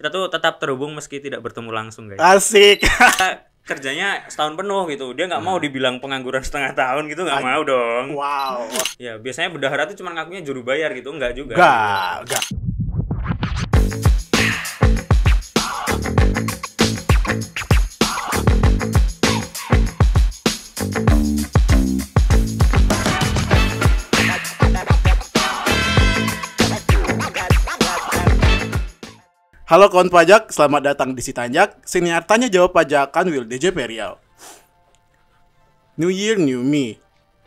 kita tuh tetap terhubung meski tidak bertemu langsung, guys. Asik. Kita kerjanya setahun penuh gitu. Dia nggak mau dibilang pengangguran setengah tahun gitu, nggak mau dong. Wow. Ya biasanya bendahara tuh cuma ngakunya juru bayar gitu, nggak juga. Enggak. Halo kawan pajak, selamat datang di Sitanjak. Sini tanya jawab pajakan Will DJ Periau. New Year, New Me.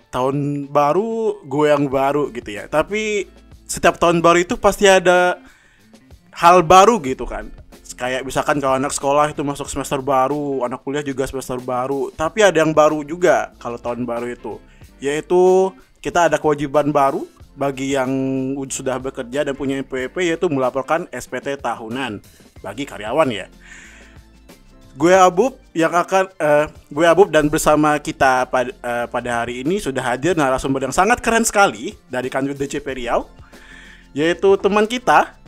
Tahun baru, gue yang baru gitu ya. Tapi setiap tahun baru itu pasti ada hal baru gitu kan. Kayak misalkan kalau anak sekolah itu masuk semester baru, anak kuliah juga semester baru. Tapi ada yang baru juga kalau tahun baru itu, yaitu kita ada kewajiban baru bagi yang sudah bekerja dan punya NPWP, yaitu melaporkan SPT tahunan bagi karyawan ya. Gue Abub dan bersama kita pada hari ini sudah hadir narasumber yang sangat keren sekali dari kantor DC Periau, yaitu teman kita,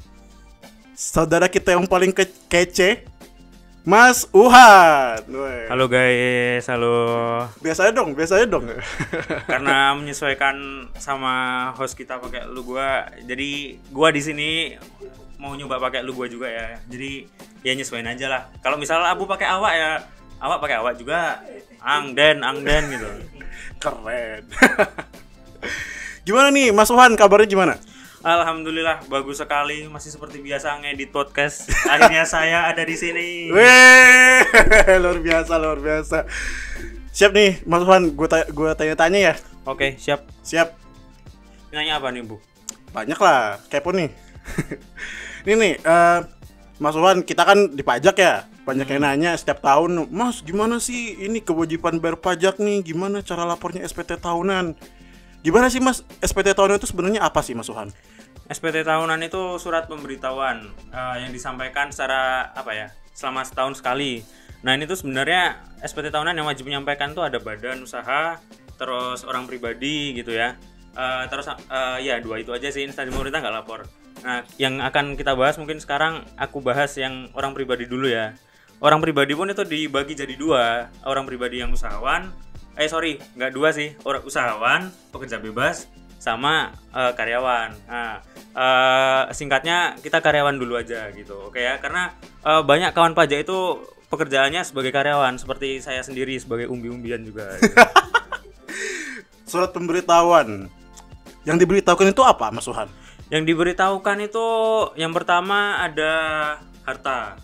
saudara kita yang paling kece, Mas Uhan. Halo guys, halo. Biasanya dong. Karena menyesuaikan sama host kita pakai lu gua, jadi gua di sini mau nyoba pakai lu gua juga ya. Jadi ya nyesuaiin aja lah. Kalau misalnya Abu pakai awak ya, awak pakai awak juga. Angden gitu. Keren. Gimana nih Mas Uhan, kabarnya gimana? Alhamdulillah bagus sekali, masih seperti biasa ngedit podcast. Akhirnya saya ada di sini. Weh, luar biasa. Siap nih, Mas Uhan, gue tanya-tanya ya. Oke, siap. Nanya apa nih, Bu? Banyak lah, kepo nih. Ini nih, Mas Uhan, kita kan di pajak ya. Banyak yang nanya setiap tahun, Mas gimana sih ini kewajiban bayar pajak nih? Gimana cara lapornya SPT tahunan? Gimana sih Mas, SPT tahunan itu sebenarnya apa sih Mas Uhan? SPT tahunan itu surat pemberitahuan yang disampaikan secara selama setahun sekali. Nah ini tuh sebenarnya SPT tahunan yang wajib menyampaikan tuh ada badan usaha, terus orang pribadi gitu ya. Dua itu aja sih, instansi pemerintah nggak lapor. Nah yang akan kita bahas mungkin sekarang aku bahas yang orang pribadi dulu ya. Orang pribadi pun itu dibagi jadi dua, orang pribadi yang usahawan. Nggak dua sih, orang usahawan, pekerja bebas, sama karyawan. Nah, singkatnya kita karyawan dulu aja gitu, oke ya? Karena banyak kawan pajak itu pekerjaannya sebagai karyawan, seperti saya sendiri sebagai umbi-umbian juga. Gitu. Surat pemberitahuan yang diberitahukan itu apa, Mas Uhan? Yang diberitahukan itu yang pertama ada harta.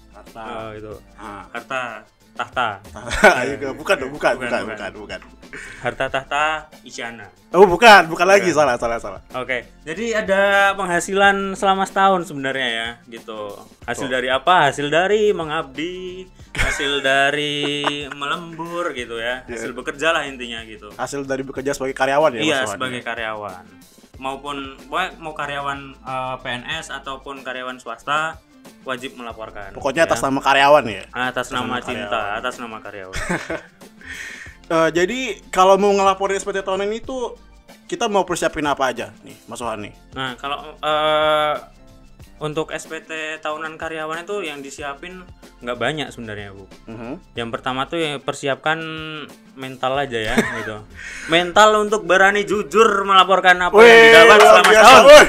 Harta tahta. Bukan. Harta tahta isyana. Oh, bukan lagi, salah. Oke. Jadi ada penghasilan selama setahun sebenarnya ya, gitu. Hasil dari apa? Hasil dari mengabdi, hasil dari melembur gitu ya. Hasil bekerja lah intinya gitu. Hasil dari bekerja sebagai karyawan ya, Mas Uhan? Iya, sebagai karyawan. Maupun mau karyawan PNS ataupun karyawan swasta wajib melaporkan. Pokoknya atas nama karyawan ya. Atas nama cinta, atas nama karyawan. Jadi kalau mau ngelaporin SPT tahunan itu kita mau persiapin apa aja nih, Mas Uhan nih? Nah, kalau untuk SPT tahunan karyawan itu yang disiapin nggak banyak sebenarnya, Bu. Yang pertama tuh yang persiapkan mental aja ya, gitu. Mental untuk berani jujur melaporkan apa yang didapat selama setahun.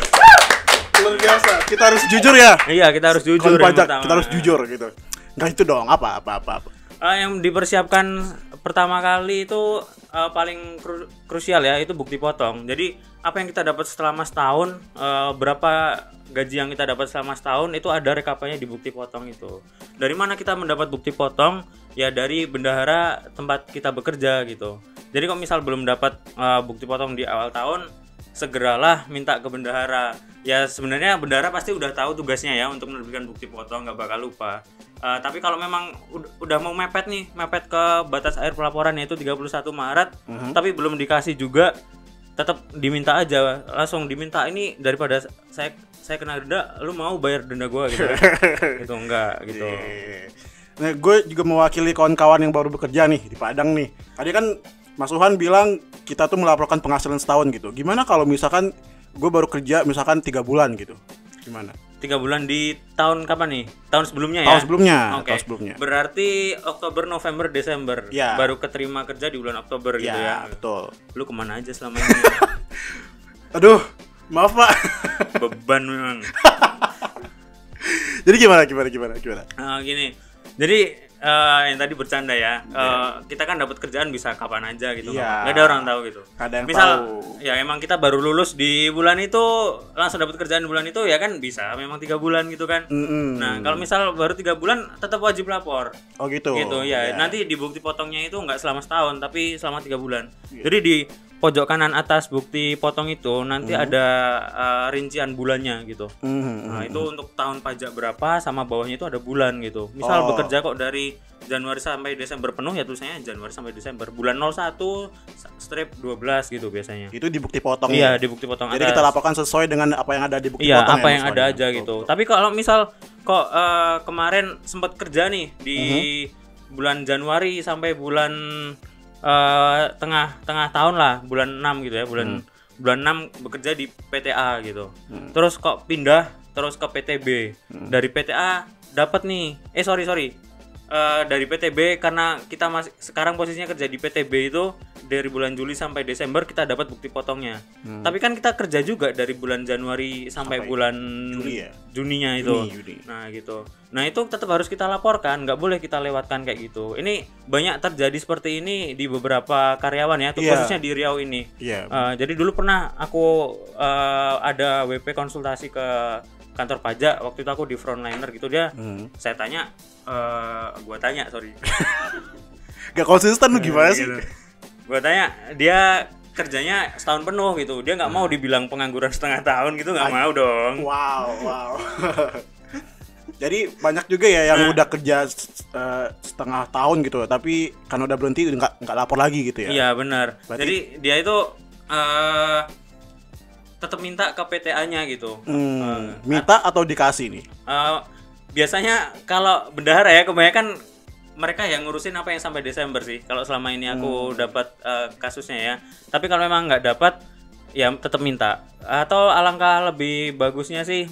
Luar biasa. Kita harus jujur ya. Iya, kita harus jujur. Kita harus jujur gitu. Enggak itu dong, apa. Yang dipersiapkan pertama kali itu paling krusial ya, itu bukti potong. Jadi apa yang kita dapat selama setahun, berapa gaji yang kita dapat selama setahun itu ada rekapannya di bukti potong itu. Dari mana kita mendapat bukti potong? Ya dari bendahara tempat kita bekerja gitu. Jadi kalau misal belum dapat bukti potong di awal tahun, segeralah minta ke bendahara. Ya sebenarnya bendahara pasti udah tahu tugasnya ya untuk menerbitkan bukti potong, nggak bakal lupa. Tapi kalau memang udah mau mepet ke batas akhir pelaporan yaitu 31 Maret, tapi belum dikasih juga, tetap diminta aja, langsung diminta ini daripada saya kena denda, lu mau bayar denda gua gitu. Gitu enggak gitu. Nah, gue juga mewakili kawan-kawan yang baru bekerja nih di Padang nih. Tadi kan Mas Uhan bilang kita tuh melaporkan penghasilan setahun gitu. Gimana kalau misalkan gue baru kerja misalkan 3 bulan gitu? Gimana? 3 bulan di tahun kapan nih? Tahun sebelumnya ya? Tahun sebelumnya. Oke. Tahun sebelumnya. Berarti Oktober, November, Desember. Ya. Baru keterima kerja di bulan Oktober gitu ya? Betul. Lu kemana aja selama ini? Aduh, maaf Pak. Beban memang. Jadi gimana? Gini. Jadi yang tadi bercanda ya. Kita kan dapat kerjaan bisa kapan aja gitu. Iya. Nggak ada orang tahu gitu. Ada yang Misal tahu. ya emang kita baru lulus di bulan itu, langsung dapat kerjaan di bulan itu ya kan bisa. Memang 3 bulan gitu kan. Nah, kalau misal baru 3 bulan tetap wajib lapor. Oh gitu. Gitu ya. Nanti di bukti potongnya itu nggak selama setahun tapi selama 3 bulan. Jadi di pojok kanan atas bukti potong itu nanti ada rincian bulannya gitu. Nah, itu untuk tahun pajak berapa sama bawahnya itu ada bulan gitu. Misal bekerja kok dari Januari sampai Desember penuh ya tulisannya Januari sampai Desember. Bulan 01 strip 12 gitu biasanya. Itu di bukti potong. Iya, di bukti potong Jadi atas. kita laporkan sesuai dengan apa yang ada di bukti Iya, potong. apa yang ada aja gitu. Tapi kalau misal kok kemarin sempat kerja nih di bulan Januari sampai bulan tengah tahun lah, bulan 6 gitu ya, bulan 6 bekerja di PTA gitu. Terus kok pindah terus ke PTB. Dari PTA dapat nih. Dari PTB karena kita masih sekarang posisinya kerja di PTB itu dari bulan Juli sampai Desember kita dapat bukti potongnya. Tapi kan kita kerja juga dari bulan Januari sampai bulan Juli ya? Juninya itu. Juni. Nah gitu. Nah itu tetap harus kita laporkan, nggak boleh kita lewatkan kayak gitu. Ini banyak terjadi seperti ini di beberapa karyawan ya, khususnya di Riau ini. Jadi dulu pernah aku ada WP konsultasi ke kantor pajak, waktu itu aku di frontliner gitu dia. Saya tanya, gua tanya Gak konsisten lu gimana sih? Gitu. Gua tanya, dia kerjanya setahun penuh gitu, dia nggak mau dibilang pengangguran setengah tahun gitu, nggak mau dong. Wow. Jadi banyak juga ya yang udah kerja setengah tahun gitu, tapi kan udah berhenti nggak lapor lagi gitu ya? Iya benar. Jadi dia itu tetap minta ke PTA-nya gitu. Minta atau dikasih nih? Biasanya kalau bendahara ya kebanyakan mereka yang ngurusin apa yang sampai Desember sih. Kalau selama ini aku dapat kasusnya ya. Tapi kalau memang nggak dapat, ya tetap minta. Atau alangkah lebih bagusnya sih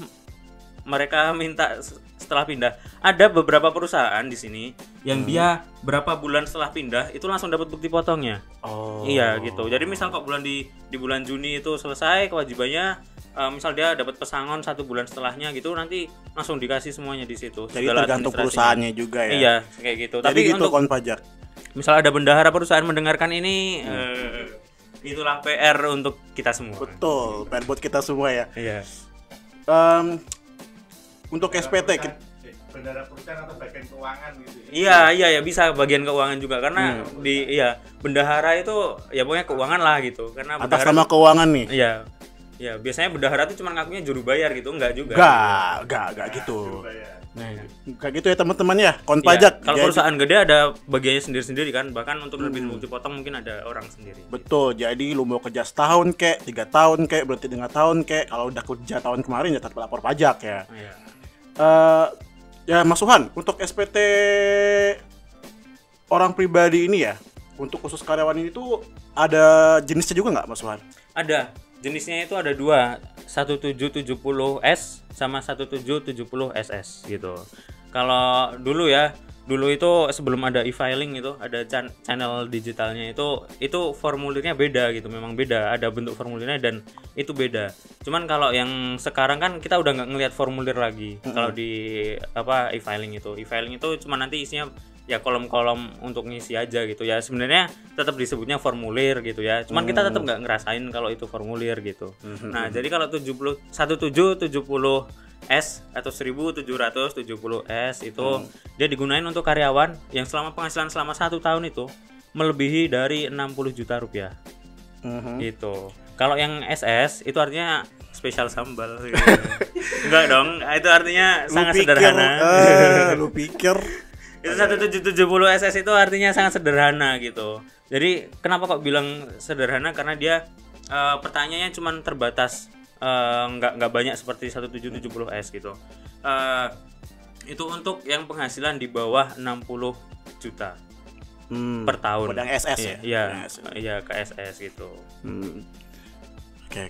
mereka minta setelah pindah. Ada beberapa perusahaan di sini yang dia berapa bulan setelah pindah itu langsung dapat bukti potongnya. Iya gitu. Jadi misal kok di bulan Juni itu selesai kewajibannya, misal dia dapat pesangon 1 bulan setelahnya gitu, nanti langsung dikasih semuanya di situ. Jadi tergantung perusahaannya juga ya. Iya kayak gitu. Jadi tapi gitu untuk pajak. Misal ada bendahara perusahaan mendengarkan ini, itulah PR untuk kita semua. Betul, PR buat kita semua ya. Iya. Untuk SPT bendahara perusahaan atau bagian keuangan gitu ya. Iya bisa bagian keuangan juga karena bendahara itu ya pokoknya keuangan lah gitu. Karena atas nama keuangan nih. Iya, biasanya bendahara itu cuma ngakunya juru bayar gitu, enggak juga. Enggak gitu. Nah, kayak gitu ya teman-teman ya, pajak. Kalau perusahaan gede ada bagiannya sendiri-sendiri kan, bahkan untuk nerbit bukti potong mungkin ada orang sendiri. Betul, jadi lu mau kerja setahun kek, 3 tahun kek, berarti 5 tahun kek, kalau udah kerja tahun kemarin ya tetap lapor pajak ya. Iya. Ya Mas Suhan, untuk SPT orang pribadi ini ya, untuk khusus karyawan ini tuh ada jenisnya juga nggak Mas Suhan? Ada, jenisnya itu ada 2, 1770S sama 1770SS gitu. Kalau dulu itu sebelum ada e-filing itu ada channel digitalnya itu formulirnya beda gitu, memang beda, ada bentuk formulirnya dan itu beda. Cuman kalau yang sekarang kan kita udah nggak ngelihat formulir lagi. Kalau di e-filing itu cuma nanti isinya ya kolom-kolom untuk ngisi aja gitu ya. Sebenarnya tetap disebutnya formulir gitu ya. Cuman kita tetap nggak ngerasain kalau itu formulir gitu. Nah, jadi kalau 1770S atau 1770S itu dia digunain untuk karyawan yang selama penghasilan selama 1 tahun itu melebihi dari 60 juta rupiah. Gitu. Kalau yang SS itu artinya spesial sambal. Enggak dong, itu artinya sangat sederhana. Lu pikir itu 1770 SS itu artinya sangat sederhana gitu. Jadi kenapa kok bilang sederhana? Karena dia pertanyaannya cuma terbatas, nggak banyak seperti 1770S gitu. Itu untuk yang penghasilan di bawah 60 juta per tahun. Yang SS ya? Iya ke SS gitu. Oke.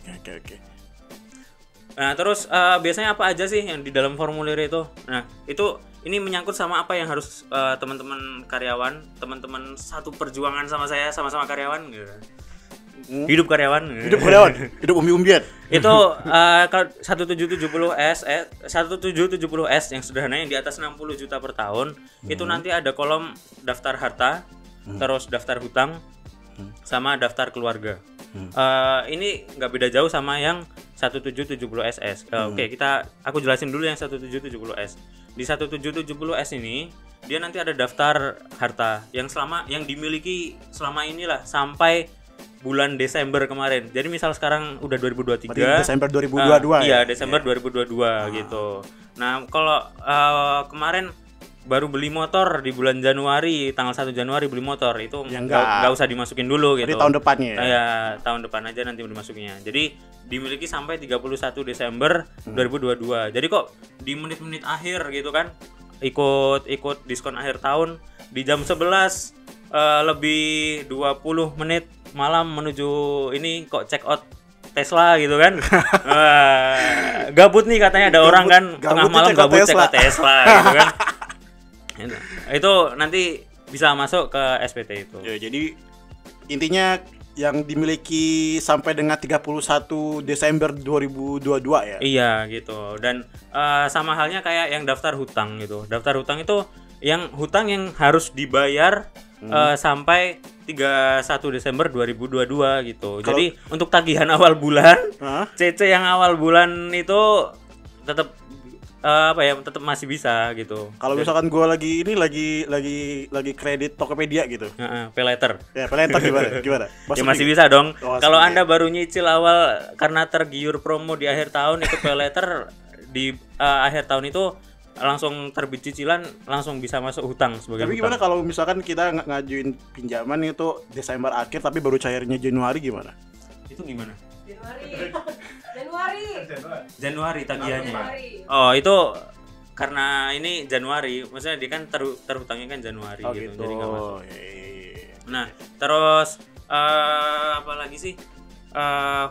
Nah, terus biasanya apa aja sih yang di dalam formulir itu? Nah, ini menyangkut sama apa yang harus teman-teman karyawan, teman-teman satu perjuangan sama saya, sama-sama karyawan gitu. Hidup karyawan. Hidup umbi-umbian. Itu kalau 1770S yang sederhana yang di atas 60 juta per tahun, itu nanti ada kolom daftar harta, terus daftar hutang, sama daftar keluarga. Ini nggak beda jauh sama yang 1770SS. Oke, aku jelasin dulu yang 1770S. Di 1770S ini dia nanti ada daftar harta yang dimiliki selama inilah sampai bulan Desember kemarin. Jadi misal sekarang udah 2023. Berarti Desember 2022 iya, Desember 2022 gitu. Nah, kalau kemarin baru beli motor di bulan Januari, tanggal 1 Januari beli motor itu nggak usah dimasukin dulu gitu. Jadi tahun depannya ya? Ya, tahun depan aja nanti dimasukinnya. Jadi dimiliki sampai 31 Desember 2022. Jadi kok di menit-menit akhir gitu kan ikut diskon akhir tahun di jam 11 lebih 20 menit malam menuju ini kok check out Tesla gitu kan. Gabut nih katanya ada orang kan tengah malam gabut check out Tesla gitu kan. Itu nanti bisa masuk ke SPT itu. Ya, jadi intinya yang dimiliki sampai dengan 31 Desember 2022 ya. Iya gitu. Dan sama halnya kayak yang daftar hutang gitu. Daftar hutang itu yang hutang yang harus dibayar sampai 31 Desember 2022 gitu. Jadi untuk tagihan awal bulan, CC yang awal bulan itu tetap tetap masih bisa gitu. Kalau misalkan gue lagi kredit Tokopedia gitu. Pay later. Ya, pay later gimana? Ya masih bisa dong. Kalau Anda baru nyicil awal karena tergiur promo di akhir tahun, itu pay later di akhir tahun itu langsung terbit cicilan, langsung bisa masuk hutang sebagai Tapi gimana kalau misalkan kita ngajuin pinjaman itu Desember akhir tapi baru cairnya Januari gimana? Itu gimana? Januari tagihannya. Oh, itu karena ini Januari, maksudnya dia kan terhutangnya kan Januari gitu. Jadi nggak masuk. Nah, terus apa lagi sih?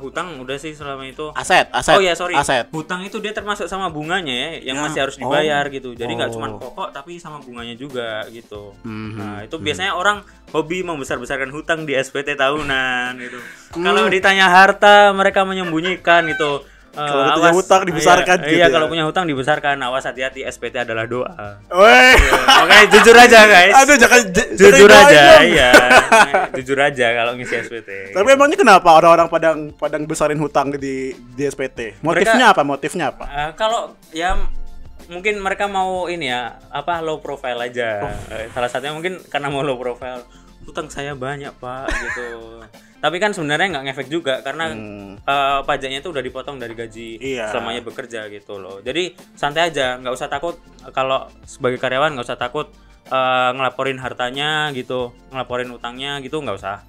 Hutang udah sih selama itu. Aset. Oh ya, sorry. Aset. Hutang itu dia termasuk sama bunganya ya, yang masih harus dibayar gitu. Jadi nggak cuma pokok tapi sama bunganya juga gitu. Nah, itu biasanya orang hobi membesar-besarkan hutang di SPT tahunan gitu. Kalau ditanya harta, mereka menyembunyikan itu. Kalau punya hutang dibesarkan gitu. Iya, kalau punya hutang dibesarkan. Awas, hati-hati, SPT adalah doa. Oke, jujur aja guys. Aduh, jangan jujur aja, iya. Jujur aja kalau ngisi SPT. Tapi emangnya kenapa orang-orang padang besarin hutang di SPT? Motifnya apa? Kalau ya mungkin mereka mau ini ya, low profile aja. Salah satunya mungkin karena mau low profile. Hutang saya banyak, Pak, gitu. Tapi kan sebenarnya nggak ngefek juga karena pajaknya itu udah dipotong dari gaji selamanya bekerja gitu loh. Jadi santai aja, nggak usah takut kalau sebagai karyawan, nggak usah takut ngelaporin hartanya gitu, ngelaporin utangnya gitu, nggak usah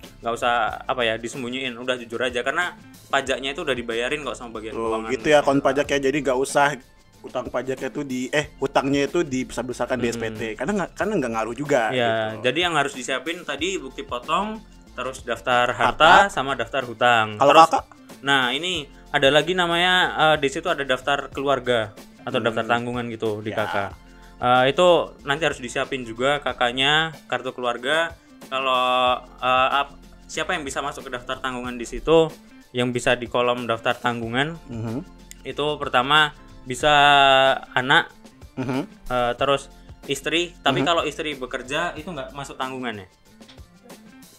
disembunyiin, udah jujur aja karena pajaknya itu udah dibayarin kok sama bagian keuangan. Gitu ya kon pajak ya, jadi nggak usah utang pajaknya itu utangnya itu dibesar-besarkan di SPT karena nggak ngaruh juga. Ya, gitu. jadi yang harus disiapin tadi bukti potong, terus daftar harta sama daftar hutang. Kalau kakak? Nah, ini ada lagi namanya di situ ada daftar keluarga atau daftar tanggungan gitu di kakak. Itu nanti harus disiapin juga kakaknya, kartu keluarga. Kalau siapa yang bisa masuk ke daftar tanggungan di situ, yang bisa di kolom daftar tanggungan, itu pertama bisa anak, terus istri. Tapi kalau istri bekerja itu nggak masuk tanggungan ya?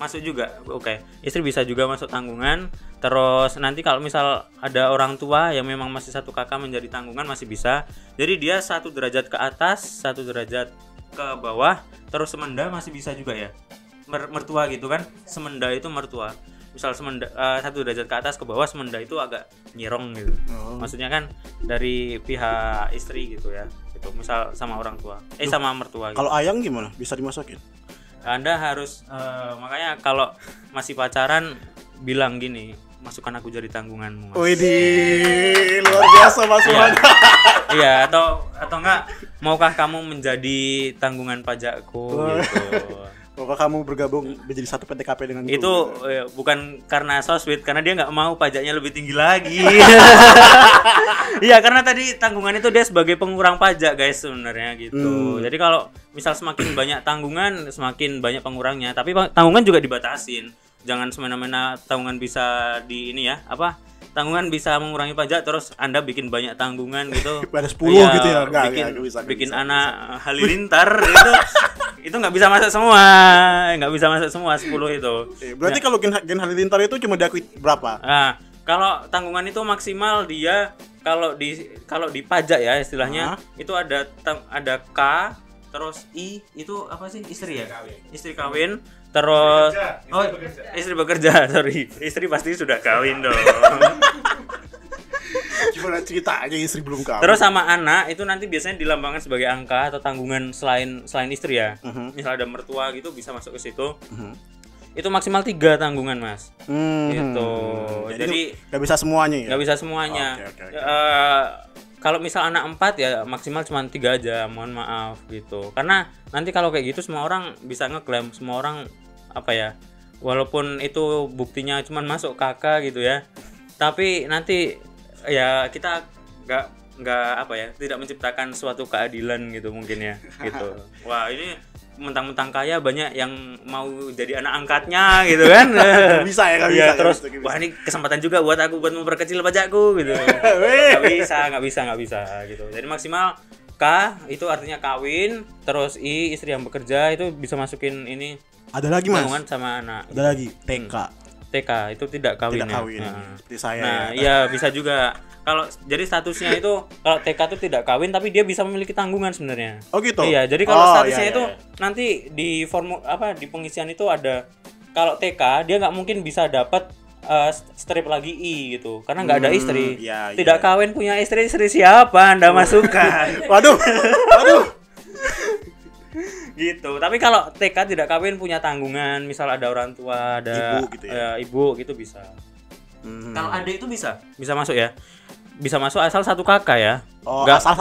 Masuk juga, oke. Istri bisa juga masuk tanggungan. Terus nanti kalau misal ada orang tua yang memang masih satu kakak menjadi tanggungan masih bisa. Jadi dia 1 derajat ke atas, 1 derajat ke bawah, terus semenda masih bisa juga ya. Mertua gitu kan? Semenda itu mertua. Misal semenda 1 derajat ke atas ke bawah, semenda itu agak nyerong gitu. Maksudnya kan dari pihak istri gitu ya. Gitu. Misal sama orang tua. Sama mertua gitu. Kalau ayang gimana? Bisa dimasukin? Anda harus makanya kalau masih pacaran bilang gini, masukkan aku jadi tanggunganmu. Widih, luar biasa Mas Wan. Iya, atau enggak maukah kamu menjadi tanggungan pajakku gitu. Kalau kamu bergabung menjadi satu PTKP dengan itu bukan karena sosmed, karena dia nggak mau pajaknya lebih tinggi lagi. Iya, karena tadi tanggungan itu dia sebagai pengurang pajak guys sebenarnya gitu. Jadi kalau misal semakin banyak tanggungan, semakin banyak pengurangnya. Tapi tanggungan juga dibatasin. Jangan semena-mena tanggungan bisa di ini ya, tanggungan bisa mengurangi pajak terus Anda bikin banyak tanggungan gitu. Pada 10 gitu ya. Bikin anak halilintar itu nggak bisa masuk semua. Nggak bisa masuk semua 10 itu. Berarti kalau gen halilintar itu cuma diakui berapa? Nah, kalau tanggungan itu maksimal dia kalau di pajak ya istilahnya itu ada K terus I itu apa sih? Istri ya? Istri kawin. Terus istri bekerja, sorry. Istri pasti sudah kawin dong. Gimana ceritanya istri belum kawin? Terus sama anak itu nanti biasanya dilambangkan sebagai angka atau tanggungan selain istri ya. Misal ada mertua gitu bisa masuk ke situ. Itu maksimal 3 tanggungan, Mas. Gitu. Jadi nggak bisa semuanya ya? Nggak bisa semuanya. Okay. Kalau misal anak 4 ya maksimal cuma 3 aja, mohon maaf gitu. Karena nanti kalau kayak gitu semua orang bisa ngeklaim, semua orang walaupun itu buktinya cuma masuk KK gitu ya. Tapi nanti ya kita nggak tidak menciptakan suatu keadilan gitu mungkin ya gitu. Wah, ini mentang-mentang kaya banyak yang mau jadi anak angkatnya gitu kan. Gak bisa. Terus wah ini kesempatan juga buat aku buat memperkecil pajakku gitu. Nggak bisa gitu. Jadi maksimal K itu artinya kawin, terus I istri yang bekerja itu bisa masukin ini. Ada lagi Mas? Tanggungan sama anak. Ada lagi TK itu tidak kawin. Tidak kawin. Seperti saya. Nah, iya bisa juga. Kalau jadi statusnya itu kalau TK itu tidak kawin tapi dia bisa memiliki tanggungan sebenarnya. Oh gitu. Iya, jadi kalau statusnya itu nanti di di pengisian itu ada kalau TK dia nggak mungkin bisa dapat strip lagi I gitu karena nggak ada istri. Tidak kawin punya istri siapa Anda masukkan? Waduh. Gitu. Tapi kalau TK tidak kawin punya tanggungan, misal ada orang tua, ada ibu gitu ya. Ibu gitu bisa. Kalau adik itu bisa masuk ya. Bisa masuk asal satu kakak ya. Oh, asal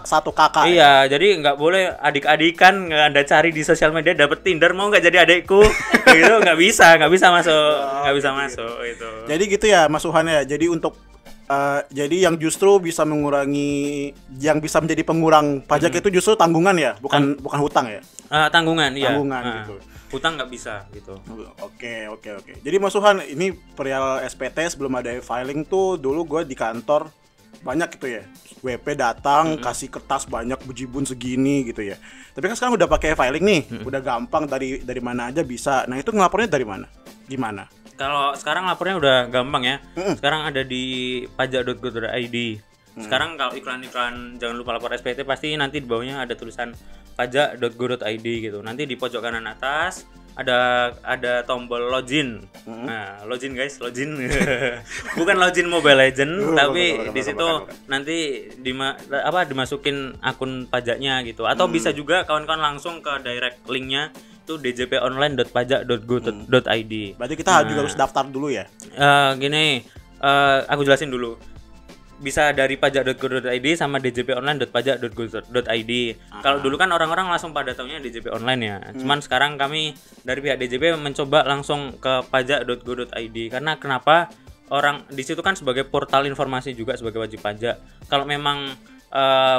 satu kakak. Iya, jadi nggak boleh adik-adikan Anda cari di sosial media dapat Tinder mau nggak jadi adikku. Gitu nggak bisa masuk, masuk itu. Jadi gitu ya Mas Suhan ya. Jadi untuk jadi yang justru bisa mengurangi, yang bisa menjadi pengurang pajak itu justru tanggungan ya, bukan hutang ya? Tanggungan, iya. Tanggungan gitu. Hutang nggak bisa gitu. Oke. Jadi Mas Suhan, ini perihal SPT sebelum ada filing tuh dulu gue di kantor banyak gitu ya. WP datang kasih kertas banyak bejibun segini gitu ya. Tapi kan sekarang udah pakai filing nih, udah gampang dari mana aja bisa. Nah itu ngelapornya dari mana? Gimana? Kalau sekarang lapornya udah gampang ya. Sekarang ada di pajak.go.id. Sekarang kalau iklan-iklan jangan lupa lapor SPT pasti nanti di bawahnya ada tulisan pajak.go.id gitu. Nanti di pojok kanan atas ada tombol login. Nah, login guys, login. Bukan login Mobile Legend, tapi di situ nanti dimasukin akun pajaknya gitu. Atau bisa juga kawan-kawan langsung ke direct linknya itu djponline.pajak.go.id. Berarti kita juga harus daftar dulu ya? Aku jelasin dulu. Bisa dari pajak.go.id sama djponline.pajak.go.id. Kalau dulu kan orang-orang langsung pada taunya DJP online ya. Cuman sekarang kami dari pihak DJP mencoba langsung ke pajak.go.id karena kenapa? Orang di situ kan sebagai portal informasi juga sebagai wajib pajak. Kalau memang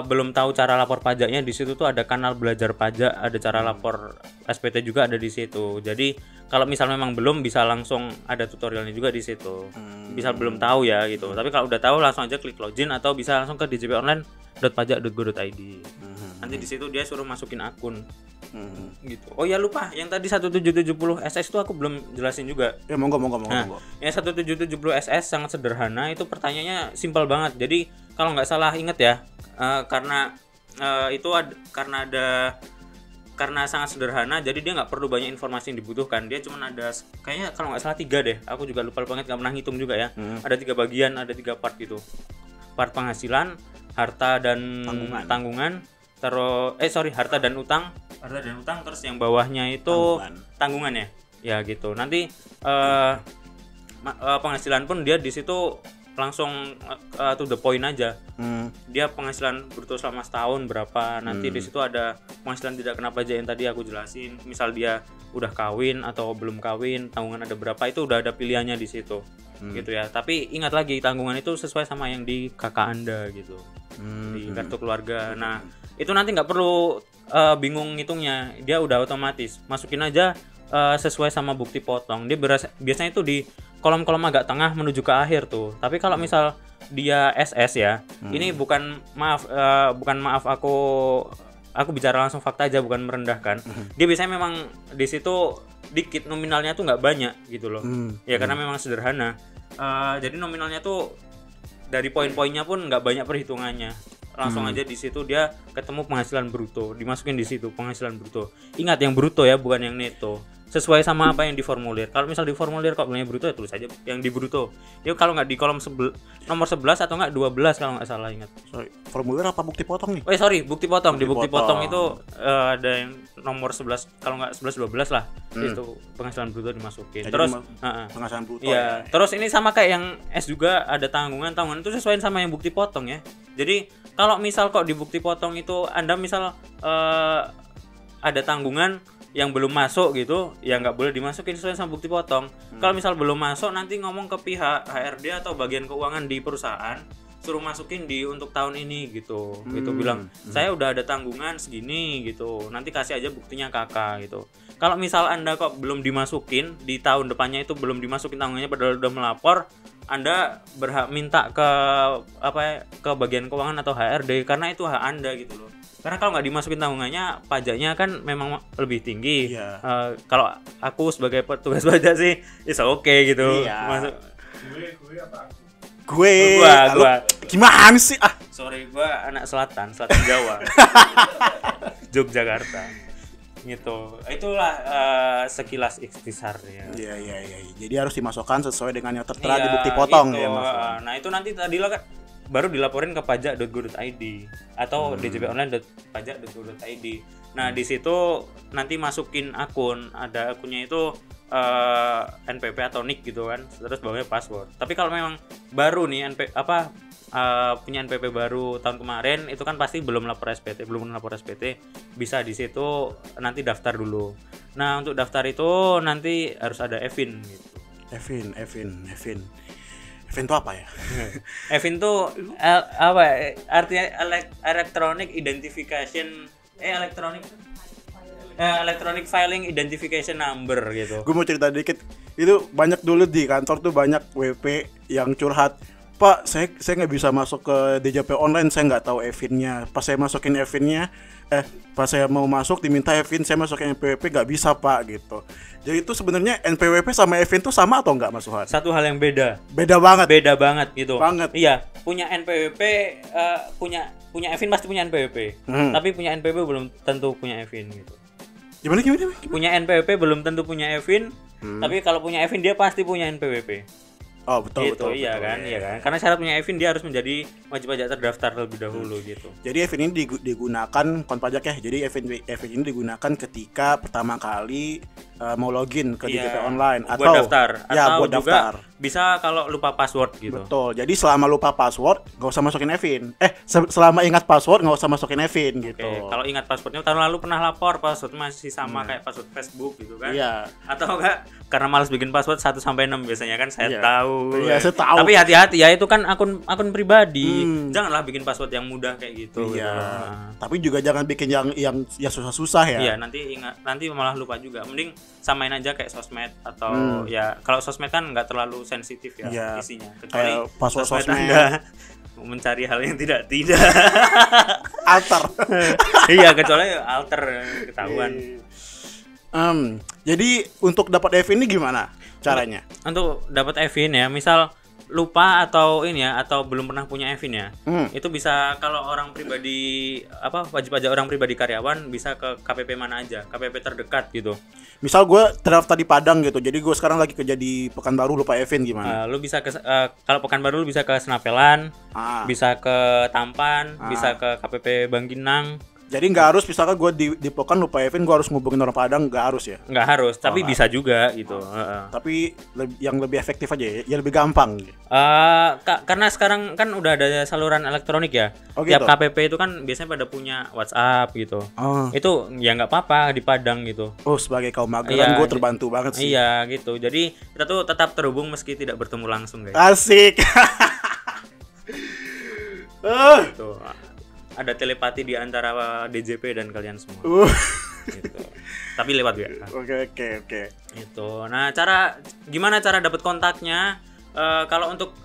belum tahu cara lapor pajaknya, di situ tuh ada kanal belajar pajak, ada cara lapor SPT juga ada di situ. Jadi kalau misal memang belum bisa langsung ada tutorialnya juga di situ. Bisa belum tahu ya gitu. Tapi kalau udah tahu langsung aja klik login atau bisa langsung ke djponline.pajak.go.id. Nanti di situ dia suruh masukin akun. Gitu. Oh ya lupa, yang tadi 1770 SS itu aku belum jelasin juga. Ya monggo. Yang 1770 SS sangat sederhana, itu pertanyaannya simpel banget. Jadi kalau nggak salah inget ya, karena sangat sederhana, jadi dia nggak perlu banyak informasi yang dibutuhkan. Dia cuma ada kayaknya kalau nggak salah 3 deh. Aku juga lupa banget, nggak pernah ngitung juga ya. Ada 3 bagian, ada 3 part gitu. Part penghasilan, harta dan tanggungan. Terus harta dan utang, terus yang bawahnya itu tanggungan ya. Ya gitu. Nanti penghasilan pun dia di situ langsung to the point aja. Dia penghasilan bruto selama setahun berapa, nanti di situ ada penghasilan tidak kena pajak yang tadi aku jelasin, misal dia udah kawin atau belum kawin, tanggungan ada berapa, itu udah ada pilihannya di situ. Gitu ya. Tapi ingat lagi, tanggungan itu sesuai sama yang di kakak Anda gitu. Di kartu keluarga. Nah, itu nanti nggak perlu bingung ngitungnya, dia udah otomatis masukin aja sesuai sama bukti potong. Dia biasanya itu di kolom-kolom agak tengah menuju ke akhir tuh. Tapi kalau misal dia SS ya, ini bukan maaf aku bicara langsung fakta aja, bukan merendahkan. Dia biasanya memang di situ dikit, nominalnya tuh nggak banyak gitu loh. Ya karena memang sederhana. Jadi nominalnya tuh dari poin-poinnya pun nggak banyak perhitungannya. Langsung aja di situ dia ketemu penghasilan bruto, dimasukin di situ penghasilan bruto. Ingat yang bruto ya, bukan yang neto. Sesuai sama apa yang diformulir. Kalau misal diformulir kok bilangnya bruto, ya tulis aja yang di bruto. Dia kalau nggak di kolom nomor 11 atau nggak 12 kalau nggak salah, ingat. Sorry, formulir apa bukti potong nih? Sorry, bukti potong. Di bukti potong itu ada yang nomor 11, kalau nggak 11 12 lah. Itu penghasilan bruto dimasukin. Jadi terus penghasilan bruto ya. Terus ini sama kayak yang S juga, ada tanggungan itu sesuaiin sama yang bukti potong ya. Jadi kalau misal kok di bukti potong itu Anda misal ada tanggungan yang belum masuk gitu, ya nggak boleh dimasukin sesuai sama bukti potong. Kalau misal belum masuk, nanti ngomong ke pihak HRD atau bagian keuangan di perusahaan, suruh masukin di untuk tahun ini gitu. Gitu bilang, saya udah ada tanggungan segini gitu, nanti kasih aja buktinya kakak gitu. Kalau misal Anda kok belum dimasukin, di tahun depannya itu belum dimasukin tanggungannya padahal udah melapor, Anda berhak minta ke bagian keuangan atau HRD, karena itu hak Anda gitu loh. Karena kalau nggak dimasukin tanggungannya, pajaknya kan memang lebih tinggi. Kalau aku sebagai petugas pajak sih, it's okay gitu. Masuk. Gue gimana sih? Sorry, gue anak selatan Jawa. Yogyakarta. Gitu. Itulah sekilas ikhtisarnya. Iya. Jadi harus dimasukkan sesuai dengan yang tertera di bukti potong gitu. Ya, Mas. Nah, itu nanti tadi lah kan baru dilaporin ke pajak.go.id atau djponline.pajak.go.id. Nah, di situ nanti masukin akun, ada akunnya itu NPP atau NIK gitu kan, terus bawahnya password. Tapi kalau memang baru nih punya NPP baru tahun kemarin, itu kan pasti belum lapor SPT, bisa di situ nanti daftar dulu. Nah, untuk daftar itu nanti harus ada EVIN gitu. EVIN itu apa ya? EVIN itu artinya electronic identification electronic filing identification number gitu. Gue mau cerita dikit. Itu banyak dulu di kantor tuh, banyak WP yang curhat, Pak, saya nggak bisa masuk ke DJP online, saya nggak tahu EVIN-nya. Pas saya masukin EVIN-nya, pas saya mau masuk diminta EVIN, saya masukin NPWP nggak bisa, Pak, gitu. Jadi itu sebenarnya NPWP sama EVIN tuh sama atau nggak, Mas Suhan? Satu hal yang beda banget gitu. Iya, punya NPWP punya EVIN pasti punya NPWP. Tapi punya NPWP belum tentu punya EVIN gitu. Gimana? Punya NPWP belum tentu punya EVIN, tapi kalau punya EVIN dia pasti punya NPWP. Oh, betul. Iya kan. Karena syarat punya EVIN dia harus menjadi wajib pajak terdaftar terlebih dahulu gitu. Jadi EVIN ini digunakan pajak ya. Jadi EVIN ini digunakan ketika pertama kali mau login ke DJP online buat atau daftar. Ya, atau buat juga daftar. Bisa kalau lupa password gitu. Betul. Jadi selama lupa password nggak usah masukin EVIN. Selama ingat password nggak usah masukin EVIN gitu. Kalau ingat passwordnya, tahun lalu pernah lapor password masih sama kayak password Facebook gitu kan. Iya. Atau enggak karena malas bikin password 1 sampai 6 biasanya kan saya tahu. Iya, saya tahu. Tapi hati-hati ya, itu kan akun pribadi. Janganlah bikin password yang mudah kayak gitu. Iya. Gitu. Tapi juga jangan bikin yang susah-susah ya. Iya, nanti malah lupa juga. Mending samain aja kayak sosmed atau ya kalau sosmed kan nggak terlalu sensitif ya isinya. Kecuali password sosmed Anda mencari hal yang tidak alter. Iya, kecuali alter ketahuan. Jadi untuk dapat EVIN ini gimana caranya? Untuk dapat EVIN ya, misal lupa atau atau belum pernah punya EVIN ya, itu bisa kalau orang pribadi wajib pajak orang pribadi karyawan bisa ke KPP mana aja, KPP terdekat gitu. Misal gue terdaftar di Padang gitu, jadi gue sekarang lagi kerja di Pekanbaru, lupa EVIN gimana? Lu bisa ke kalau Pekanbaru lu bisa ke Senapelan, bisa ke Tampan, bisa ke KPP Bangkinang, Jadi nggak harus misalkan gue di Pokan lupa Evin, gue harus ngubungin orang Padang, nggak harus ya? Nggak harus, tapi bisa juga gitu. Tapi yang lebih efektif aja ya lebih gampang. Karena sekarang kan udah ada saluran elektronik ya. Gitu? Tiap KPP itu kan biasanya pada punya WhatsApp gitu. Itu ya nggak apa-apa di Padang gitu. Oh, sebagai kaum mageran gue terbantu banget sih. Iya gitu. Jadi kita tuh tetap terhubung meski tidak bertemu langsung guys. Asik. Tuh, ada telepati di antara DJP dan kalian semua. Gitu. Tapi lewat WA. Oke. Itu. Nah, gimana cara dapat kontaknya? Kalau untuk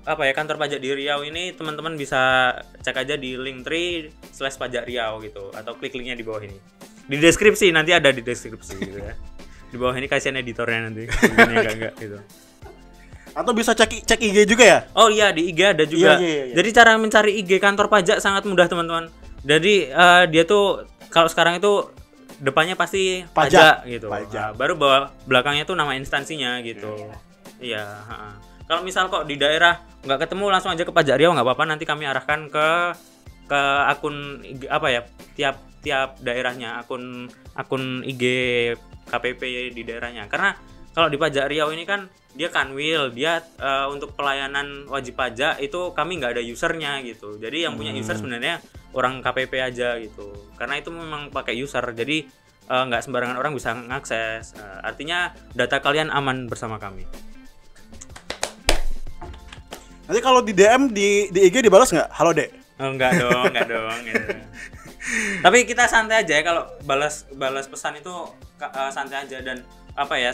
kantor pajak di Riau ini teman-teman bisa cek aja di linktree/pajak Riau gitu, atau klik linknya di bawah ini. Di deskripsi, nanti ada di deskripsi gitu ya. Di bawah ini kasihan editornya nanti. Enggak gitu. Atau bisa cek IG juga ya? Oh iya, di IG ada juga. Iya. Jadi cara mencari IG kantor pajak sangat mudah teman-teman. Jadi dia tuh kalau sekarang itu depannya pasti pajak gitu. Pajak. Baru belakangnya tuh nama instansinya gitu. Iya. Kalau misal kok di daerah nggak ketemu, langsung aja ke Pajak Riau nggak apa-apa. Nanti kami arahkan ke akun tiap daerahnya, akun IG KPP di daerahnya. Karena kalau di Pajak Riau ini kan dia Kanwil, dia untuk pelayanan wajib pajak itu kami nggak ada usernya gitu. Jadi yang punya user sebenarnya orang KPP aja gitu. Karena itu memang pakai user, jadi nggak sembarangan orang bisa mengakses. Artinya data kalian aman bersama kami. Nanti kalau di DM di IG dibalas nggak? Halo Dek. Oh, enggak dong gitu. Tapi kita santai aja ya, kalau balas pesan itu santai aja. Dan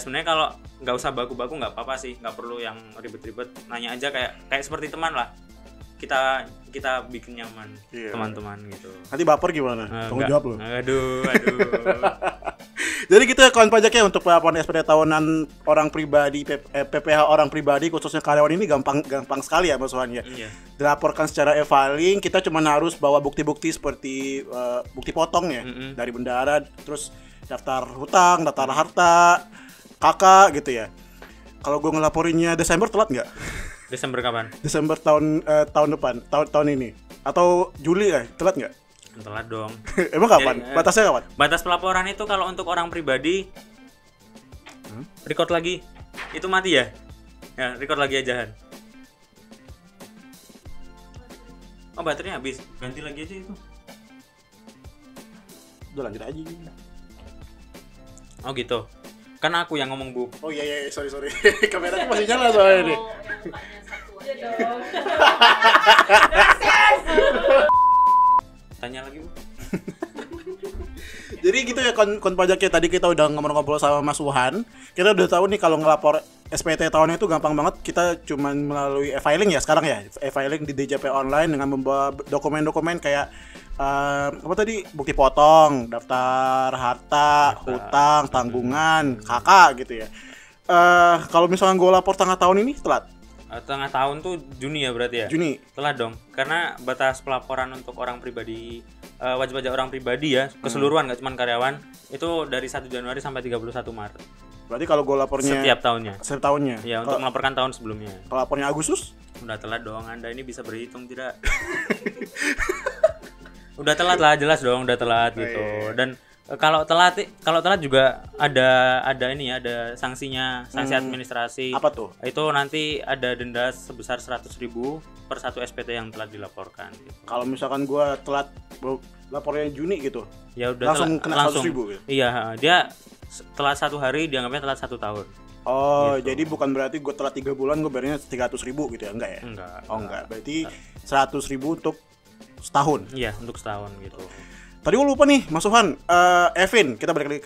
sebenarnya kalau nggak usah baku-baku nggak apa-apa sih, nggak perlu yang ribet-ribet, nanya aja kayak seperti teman lah, kita bikin nyaman. Teman-teman gitu. Nanti baper gimana? Tanggung jawab lo. Aduh. Jadi gitu ya kawan pajaknya, untuk pelaporan SPT tahunan orang pribadi, PPh orang pribadi khususnya karyawan ini gampang sekali ya Mas Wan ya. Iya. Dilaporkan secara e-filing, kita cuma harus bawa bukti-bukti seperti bukti potong ya dari bendara, terus daftar hutang, daftar harta, kakak gitu ya. Kalau gue ngelaporinnya Desember telat nggak? Desember kapan? Desember tahun depan, tahun ini, atau Juli ya, telat nggak? Telat dong. Emang kapan? Jadi, batasnya kapan? Batas pelaporan itu kalau untuk orang pribadi record lagi itu mati ya? Ya, record lagi aja Han. Oh, baterainya habis, ganti lagi aja itu. Udah lanjut aja. Oh gitu. Kan aku yang ngomong Bu. Oh iya, sorry. Kameranya masih nyala soalnya nih. Tanya lagi Bu. Jadi gitu ya kon pajaknya, tadi kita udah ngobrol-ngobrol sama Mas Wuhan. Kita udah tahu nih kalau ngelapor SPT tahunnya itu gampang banget. Kita cuman melalui e-filing ya sekarang ya. E-filing di DJP online dengan membawa dokumen-dokumen kayak bukti potong, daftar harta, hutang, tanggungan, kakak gitu ya. Kalau misalnya gue lapor tengah tahun ini telat. Tengah tahun tuh Juni ya berarti ya? Juni. Telat dong. Karena batas pelaporan untuk orang pribadi, wajib pajak orang pribadi ya, keseluruhan nggak cuma karyawan, itu dari 1 Januari sampai 31 Maret. Berarti kalau gue lapornya Setiap tahunnya. Ya, untuk melaporkan tahun sebelumnya. Kalau lapornya Agustus? Udah telat dong. Anda ini bisa berhitung tidak? Udah telat lah, jelas dong udah telat gitu. Dan kalau telat juga ada ini ya, ada sanksinya, sanksi administrasi. Apa tuh? Itu nanti ada denda sebesar 100.000 per satu SPT yang telah dilaporkan gitu. Kalau misalkan gua telat lapornya Juni gitu, ya udah langsung kena 100.000 gitu. Iya, dia telat 1 hari dianggapnya telat 1 tahun. Oh, gitu. Jadi bukan berarti gue telat 3 bulan gue bayarnya 300.000 gitu ya? Enggak ya? Enggak. Oh enggak, berarti 100.000 untuk setahun. Iya, untuk setahun gitu. Tadi gue lupa nih, Mas Suhan, Evin, kita balik lagi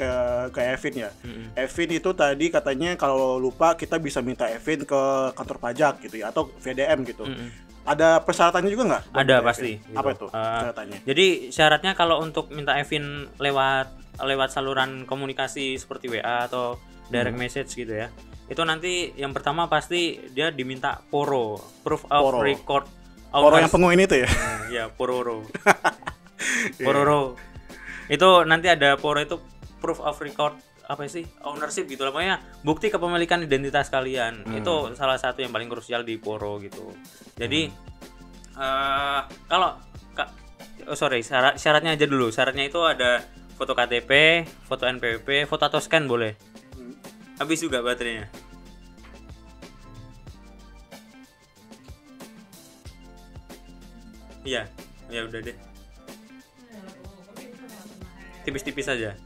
ke Evin ya. Evin itu tadi katanya kalau lupa kita bisa minta Evin ke kantor pajak gitu ya, atau VDM gitu. Ada persyaratannya juga nggak? Ada pasti. Gitu. Apa itu persyaratannya? Jadi syaratnya kalau untuk minta Evin lewat saluran komunikasi seperti WA atau direct message gitu ya, itu nanti yang pertama pasti dia diminta PORO, proof of record. PORO yang pengu ini tuh ya? Ya, PORO. PORO. Itu nanti ada PORO itu proof of record apa sih? Ownership gitu lah, pokoknya bukti kepemilikan identitas kalian. Itu salah satu yang paling krusial di PORO gitu. Jadi syaratnya aja dulu. Syaratnya itu ada foto KTP, foto NPWP, foto atau scan boleh. Habis juga baterainya. Iya, ya udah deh. Tipis-tipis aja.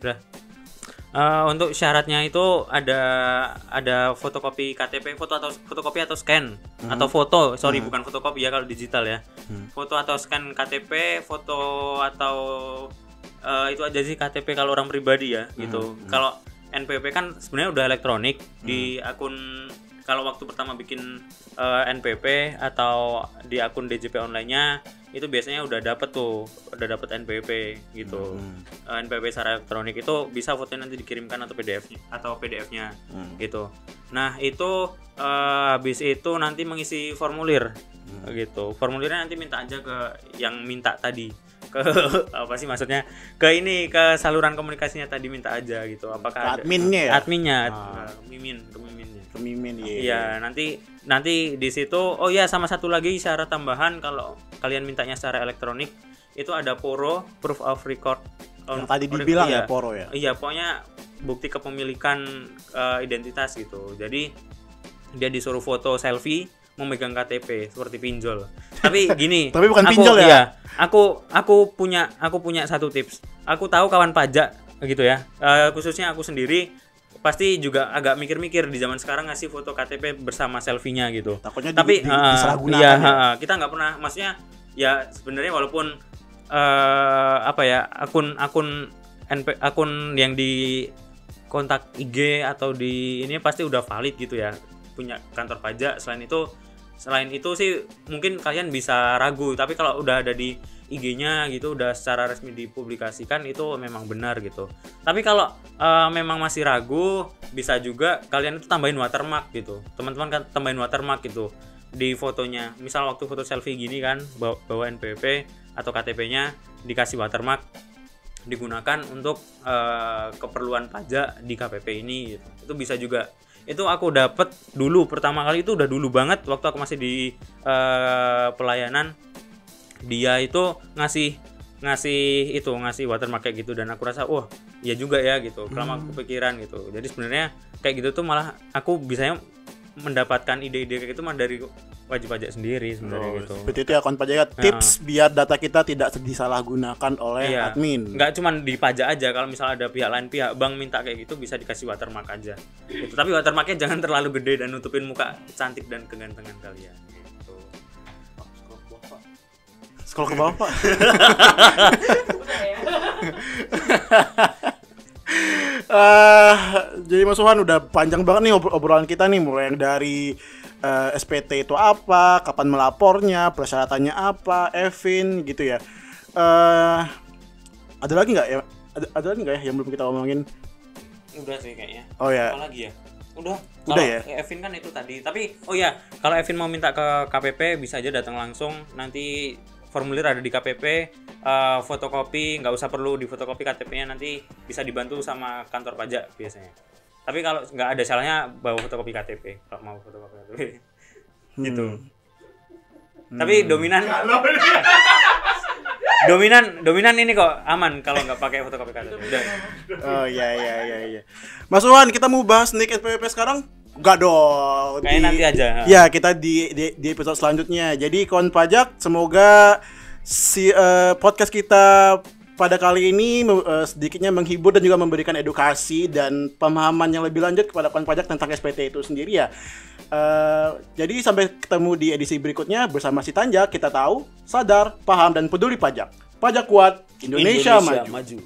Udah. Untuk syaratnya itu ada fotokopi KTP, fotokopi atau scan atau foto, bukan fotokopi ya kalau digital ya. Foto atau scan KTP, foto atau itu aja sih KTP kalau orang pribadi ya gitu. Kalau NPWP kan sebenarnya udah elektronik di akun. Kalau waktu pertama bikin NPWP atau di akun DJP online-nya itu biasanya udah dapet NPWP gitu. NPWP secara elektronik itu bisa fotonya nanti dikirimkan atau PDF-nya gitu. Nah, itu habis itu nanti mengisi formulir gitu. Formulirnya nanti minta aja ke yang minta tadi. Ke apa sih maksudnya? Ke saluran komunikasinya tadi minta aja gitu. Apakah ke adminnya ya? Adminnya, Mimin ya. Iya, nanti di situ sama satu lagi syarat tambahan kalau kalian mintanya secara elektronik itu ada PORO, proof of record. Yang tadi dibilang ya PORO ya. Iya, pokoknya bukti kepemilikan identitas gitu. Jadi dia disuruh foto selfie memegang KTP seperti pinjol. Tapi gini, tapi bukan pinjol ya. Iya, aku punya satu tips. Aku tahu kawan pajak gitu ya. Khususnya aku sendiri pasti juga agak mikir-mikir di zaman sekarang ngasih foto KTP bersama selfie-nya gitu. Takutnya tapi disalahgunakan. Iya, kita nggak pernah, maksudnya ya sebenarnya walaupun akun yang di kontak IG atau di ini pasti udah valid gitu ya, punya kantor pajak. Selain itu sih mungkin kalian bisa ragu, tapi kalau udah ada di IG-nya gitu udah secara resmi dipublikasikan itu memang benar gitu. Tapi kalau memang masih ragu, bisa juga kalian itu tambahin watermark gitu. Teman-teman kan tambahin watermark gitu di fotonya. Misal waktu foto selfie gini kan bawa NPWP atau KTP-nya dikasih watermark, digunakan untuk keperluan pajak di KPP ini gitu. Itu bisa juga. Itu aku dapet dulu pertama kali, itu udah dulu banget waktu aku masih di pelayanan. Dia itu ngasih watermark kayak gitu, dan aku rasa iya juga ya gitu. Lama aku pikiran gitu. Jadi sebenarnya kayak gitu tuh malah aku bisanya mendapatkan ide-ide kayak gitu mah dari wajib pajak sendiri sebenarnya gitu. Seperti itu ya kawan pajak. Tips biar data kita tidak disalahgunakan oleh admin. Enggak cuma di pajak aja, kalau misalnya ada pihak lain, pihak bank minta kayak gitu bisa dikasih watermark aja. Gitu. Tapi watermarknya jangan terlalu gede dan nutupin muka cantik dan kegantengan kalian. Gitu. Scroll ke bawah, Pak. Jadi Mas Suhan, udah panjang banget nih obrolan kita nih, mulai yang dari SPT itu apa, kapan melapornya, persyaratannya apa, Evin gitu ya. Ada lagi nggak ya? Ada lagi nggak ya yang belum kita omongin? Udah sih kayaknya. Oh ya. Apa lagi ya? Udah ya. Evin kan itu tadi. Tapi kalau Evin mau minta ke KPP bisa aja datang langsung. Nanti formulir ada di KPP, fotokopi, nggak usah perlu di fotokopi KTP-nya, nanti bisa dibantu sama kantor pajak biasanya. Tapi kalau nggak ada salahnya bawa fotokopi KTP kalau mau fotokopi KTP gitu. Tapi dominan ini kok aman kalau nggak pakai fotokopi KTP. Oh iya. Mas Suhan, kita mau bahas nik SPWP sekarang? Enggak dong. Kayaknya nanti aja. Ya, kita di episode selanjutnya. Jadi kawan pajak, semoga podcast kita pada kali ini sedikitnya menghibur dan juga memberikan edukasi dan pemahaman yang lebih lanjut kepada kawan pajak tentang SPT itu sendiri ya. Jadi sampai ketemu di edisi berikutnya bersama si Tanjak. Kita tahu, sadar, paham, dan peduli pajak. Pajak kuat, Indonesia maju.